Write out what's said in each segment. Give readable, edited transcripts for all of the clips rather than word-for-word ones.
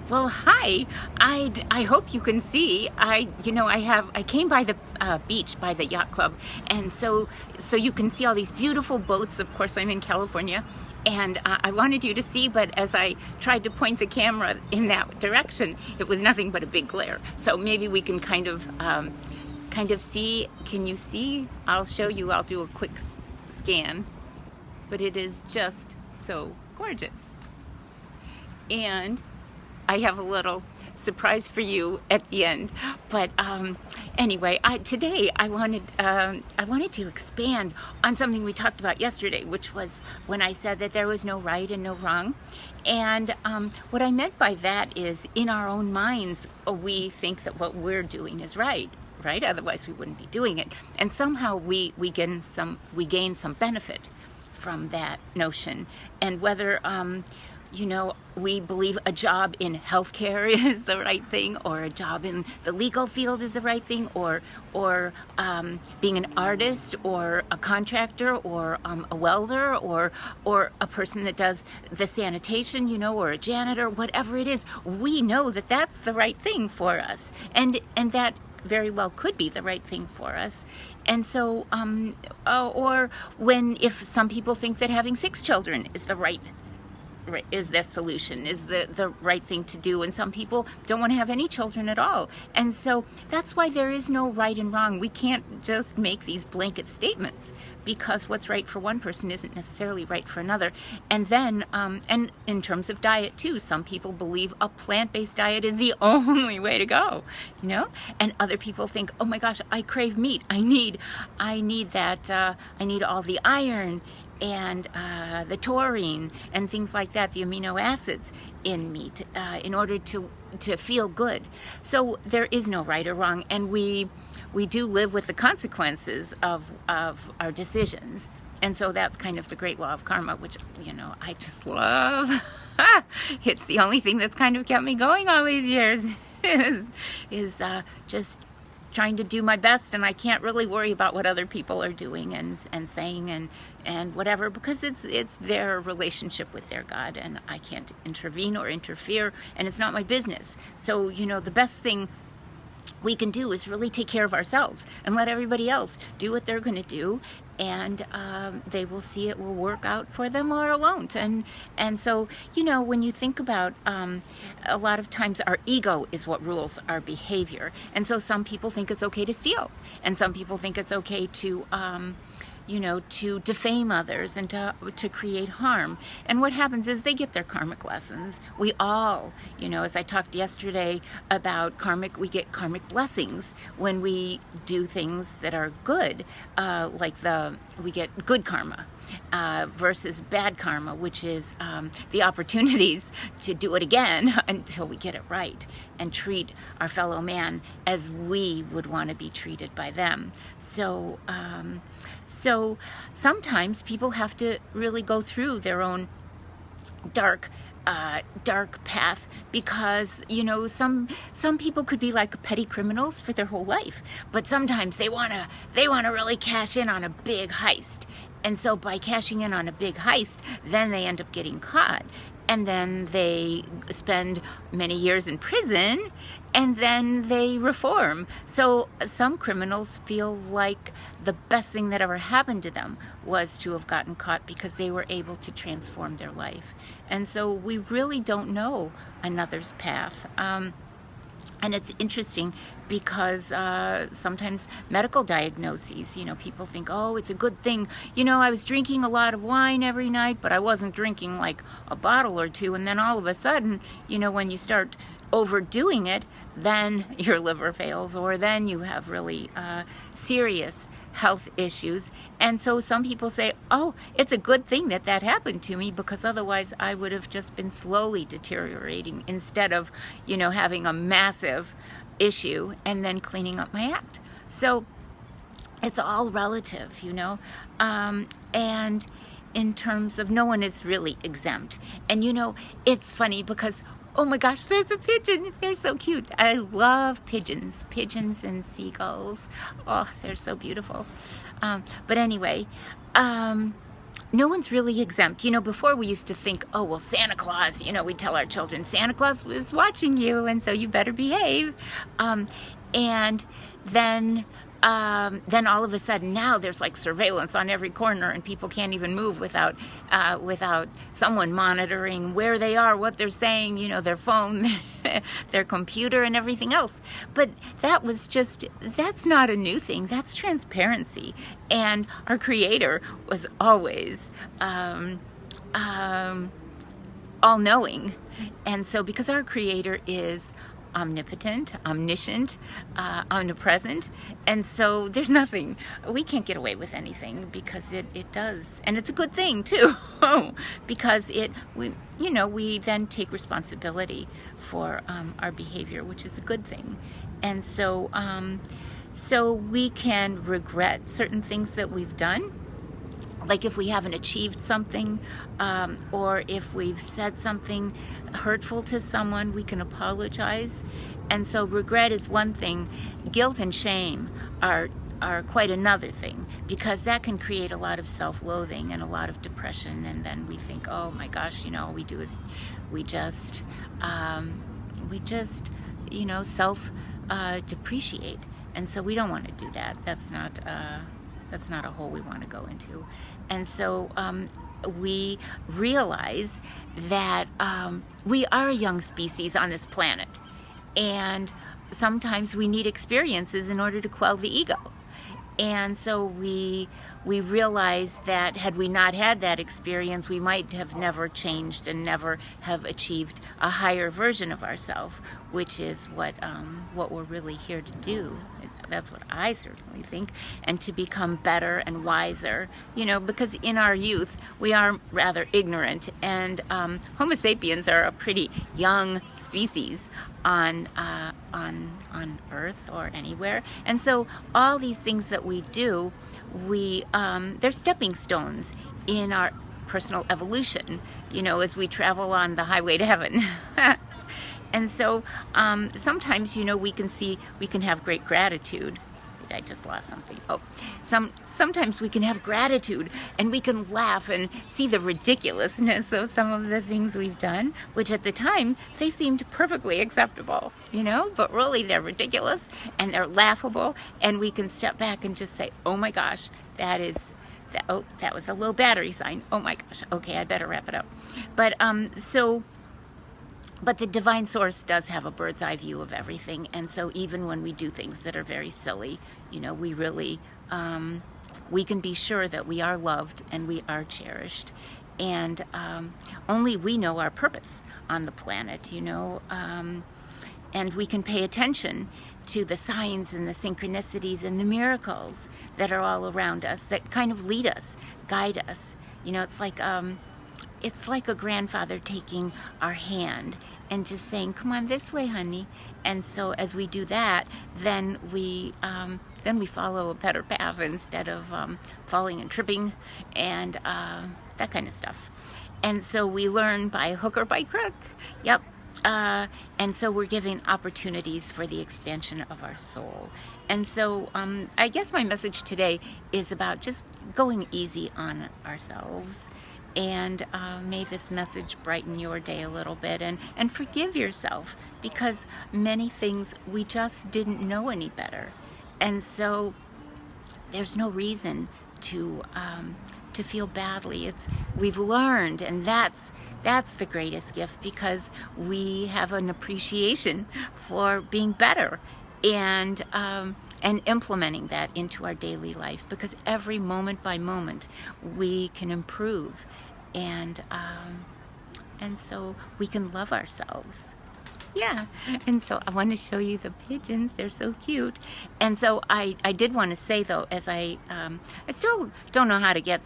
Well, hi. I hope you can see. I came by the beach by the yacht club, and so you can see all these beautiful boats. Of course, I'm in California, and I wanted you to see. But as I tried to point the camera in that direction, it was nothing but a big glare. So maybe we can kind of see. Can you see? I'll show you. I'll do a quick scan, but it is just so gorgeous. And I have a little surprise for you at the end. But anyway, today I wanted to expand on something we talked about yesterday, which was when I said that there was no right and no wrong. And what I meant by that is, in our own minds, we think that what we're doing is right. Otherwise, we wouldn't be doing it. And somehow we gain some benefit from that notion. And whether we believe a job in healthcare is the right thing, or a job in the legal field is the right thing, or being an artist, or a contractor, or a welder, or a person that does the sanitation, or a janitor, whatever it is, we know that that's the right thing for us, and that very well could be the right thing for us. And so, if some people think that having 6 children is the solution, is the right thing to do, and some people don't want to have any children at all. And so that's why there is no right and wrong. We can't just make these blanket statements, because what's right for one person isn't necessarily right for another. And then and in terms of diet too, some people believe a plant-based diet is the only way to go, and other people think, oh my gosh, I crave meat, I need that, I need all the iron and the taurine and things like that, the amino acids in meat, in order to feel good. So there is no right or wrong, and we do live with the consequences of our decisions. And so that's kind of the great law of karma, which I just love. It's the only thing that's kind of kept me going all these years, is just trying to do my best, and I can't really worry about what other people are doing and saying and whatever, because it's their relationship with their God, and I can't intervene or interfere, and it's not my business. So the best thing we can do is really take care of ourselves and let everybody else do what they're going to do, and they will see it will work out for them, or it won't. And so when you think about a lot of times our ego is what rules our behavior, and so some people think it's okay to steal, and some people think it's okay to to defame others and to create harm. And what happens is they get their karmic lessons. We all, as I talked yesterday about we get karmic blessings when we do things that are good, we get good karma versus bad karma, which is the opportunities to do it again until we get it right and treat our fellow man as we would want to be treated by them. So sometimes people have to really go through their own dark path, because some people could be like petty criminals for their whole life, but sometimes they wanna really cash in on a big heist, and so by cashing in on a big heist, then they end up getting caught, and then they spend many years in prison, and then they reform. So some criminals feel like the best thing that ever happened to them was to have gotten caught, because they were able to transform their life. And so we really don't know another's path. And it's interesting because sometimes medical diagnoses, people think, oh, it's a good thing. I was drinking a lot of wine every night, but I wasn't drinking like a bottle or two. And then all of a sudden, when you start overdoing it, then your liver fails, or then you have really serious health issues. And so some people say, oh, it's a good thing that happened to me, because otherwise I would have just been slowly deteriorating, instead of having a massive issue and then cleaning up my act. So it's all relative, and in terms of, no one is really exempt. And it's funny because, oh my gosh, there's a pigeon. They're so cute. I love pigeons and seagulls. Oh, they're so beautiful. But anyway, no one's really exempt. You know, before we used to think, oh, well, Santa Claus, you know, we tell our children, Santa Claus is watching you, and so you better behave. And then all of a sudden now there's like surveillance on every corner, and people can't even move without someone monitoring where they are, what they're saying, you know, their phone, their computer, and everything else. But that's not a new thing. That's transparency. And our Creator was always all-knowing. And so because our Creator is omnipotent, omniscient, omnipresent, and so there's nothing, we can't get away with anything, because it does, and it's a good thing too, because we then take responsibility for our behavior, which is a good thing. And so we can regret certain things that we've done, like if we haven't achieved something, or if we've said something hurtful to someone, we can apologize. And so regret is one thing. Guilt and shame are quite another thing, because that can create a lot of self-loathing and a lot of depression. And then we think, oh my gosh, you know, all we do is we just self depreciate. And so we don't want to do that. That's not a hole we want to go into. And so we realize that we are a young species on this planet, and sometimes we need experiences in order to quell the ego. And so we realize that had we not had that experience, we might have never changed and never have achieved a higher version of ourselves, which is what we're really here to do. That's what I certainly think, and to become better and wiser, you know, because in our youth we are rather ignorant, and Homo sapiens are a pretty young species on Earth or anywhere, and so all these things that we do, they're stepping stones in our personal evolution, you know, as we travel on the highway to heaven. And so sometimes, you know, we can have great gratitude. I just lost something. Oh, sometimes we can have gratitude, and we can laugh and see the ridiculousness of some of the things we've done, which at the time they seemed perfectly acceptable, you know, but really they're ridiculous and they're laughable, and we can step back and just say, oh my gosh, that was a low battery sign. Oh my gosh, okay, I better wrap it up. But the divine source does have a bird's eye view of everything. And so even when we do things that are very silly, you know, we really, we can be sure that we are loved and we are cherished. And only we know our purpose on the planet, you know, and we can pay attention to the signs and the synchronicities and the miracles that are all around us, that kind of lead us, guide us. You know, it's like a grandfather taking our hand and just saying, come on this way, honey. And so as we do that, then we follow a better path instead of falling and tripping and that kind of stuff. And so we learn by hook or by crook. Yep. And so we're giving opportunities for the expansion of our soul. And so I guess my message today is about just going easy on ourselves. And may this message brighten your day a little bit, and forgive yourself, because many things we just didn't know any better. And so there's no reason to feel badly. We've learned, and that's the greatest gift, because we have an appreciation for being better and implementing that into our daily life, because every moment by moment we can improve, and so we can love ourselves. Yeah, and so I want to show you the pigeons. They're so cute. And so I did want to say, though, as I still don't know how to get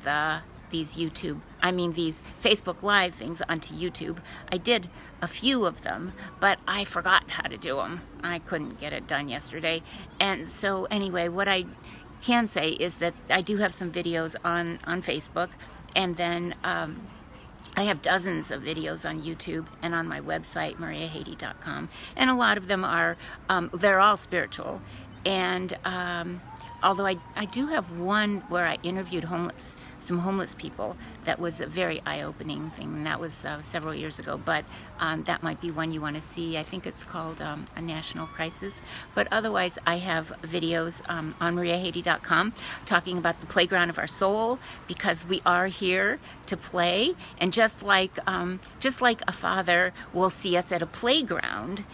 these Facebook Live things onto YouTube. I did a few of them, but I forgot how to do them. I couldn't get it done yesterday. And so anyway, what I can say is that I do have some videos on Facebook, and then I have dozens of videos on YouTube and on my website, mariahady.com, and a lot of them are, they're all spiritual. And although I do have one where I interviewed homeless some homeless people. That was a very eye-opening thing, and that was several years ago, but that might be one you want to see. I think it's called A National Crisis. But otherwise, I have videos on mariahaiti.com talking about the playground of our soul, because we are here to play. And just like a father will see us at a playground,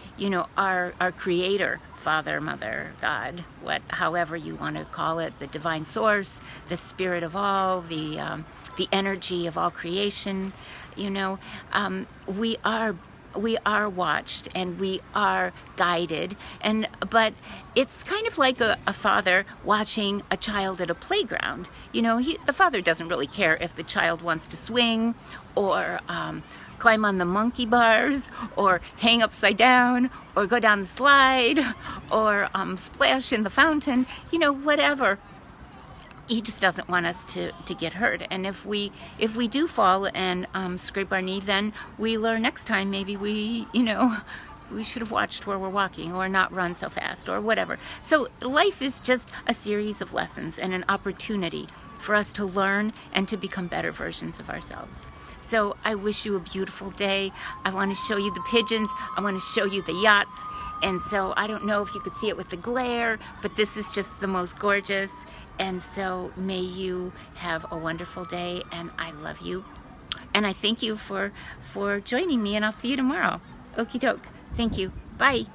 our Creator, Father, Mother, God, however you want to call it, the divine source, the spirit of all, the energy of all creation, we are watched and we are guided, but it's kind of like a father watching a child at a playground. The father doesn't really care if the child wants to swing or climb on the monkey bars or hang upside down or go down the slide or splash in the fountain, whatever. He just doesn't want us to get hurt. And if we do fall and scrape our knee, then we learn next time maybe we should have watched where we're walking or not run so fast or whatever. So life is just a series of lessons and an opportunity for us to learn and to become better versions of ourselves. So I wish you a beautiful day. I want to show you the pigeons. I want to show you the yachts. And so I don't know if you could see it with the glare, but this is just the most gorgeous. And so may you have a wonderful day, and I love you. And I thank you for joining me, and I'll see you tomorrow. Okie doke. Thank you. Bye.